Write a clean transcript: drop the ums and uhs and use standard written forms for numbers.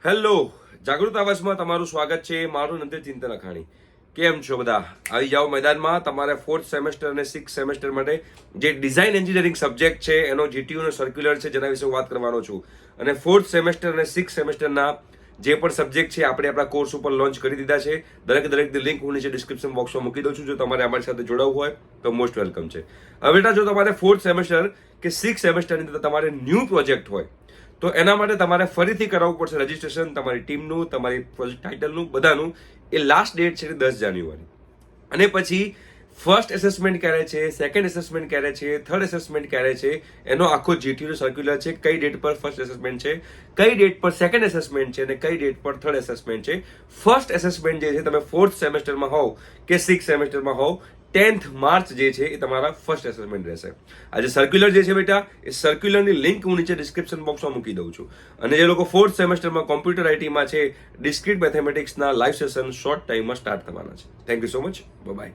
Hello, જાગૃત આવાસમાં તમારું સ્વાગત છે. મારું નંદર ચિંતન અખાણી. કેમ છો બધા? આવી જાઓ મેદાનમાં. તમારે 4th સેમેસ્ટર અને 6th સેમેસ્ટર માટે જે ડિઝાઇન એન્જિનિયરિંગ સબ્જેક્ટ છે એનો જીટીયુનો સર્ક્યુલર છે, જેના વિશે હું વાત કરવાનો છું. અને 4th સેમેસ્ટર અને 6th સેમેસ્ટરના જે પણ સબ્જેક્ટ છે આપણે આપણા કોર્સ ઉપર લોન્ચ કરી દીધા છે. દરેકની લિંક હું નીચે ડિસ્ક્રિપ્શન બોક્સમાં મૂકી દઉં છું. જો તમારે અમારી સાથે જોડાવવું હોય તો મોસ્ટ વેલકમ છે. હવે બેટા, જો તમારે 4th સેમેસ્ટર કે 6th સેમેસ્ટરની અંદર તમારે ન્યૂ પ્રોજેક્ટ હોય તો એના માટે તમારે ફરીથી કરાવવું પડશે રજીસ્ટ્રેશન, તમારી ટીમનું, તમારી પ્રોજેક્ટ ટાઇટલનું, બધાનું. એ લાસ્ટ ડેટ છે 10 જાન્યુઆરી. અને પછી ફર્સ્ટ એસેસમેન્ટ ક્યારે છે, સેકન્ડ એસેસમેન્ટ ક્યારે છે, થર્ડ એસેસમેન્ટ ક્યારે છે, એનો આખો જીટીયુનો સર્ક્યુલર છે. કઈ ડેટ પર ફર્સ્ટ એસેસમેન્ટ છે, કઈ ડેટ પર સેકન્ડ એસેસમેન્ટ છે અને કઈ ડેટ પર થર્ડ એસેસમેન્ટ છે. ફર્સ્ટ એસેસમેન્ટ જે છે, તમે 4th સેમેસ્ટરમાં હોવ કે 6th સેમેસ્ટરમાં હોવ, 10th માર્ચ જે છે એ તમારા ફર્સ્ટ એસેસમેન્ટ રહેશે. આ જે સર્ક્યુલર જે છે બેટા, એ સર્ક્યુલરની લિંક હું નીચે ડિસ્ક્રિપ્શન બોક્સમાં મૂકી દઉં છું. અને જે લોકો 4th સેમેસ્ટરમાં કોમ્પ્યુટર આઈટીમાં છે, ડિસ્ક્રીટ મેથેમેટિક્સના લાઈવ સેશન શોર્ટ ટાઈમમાં સ્ટાર્ટ થવાના છે. Thank you so much. By.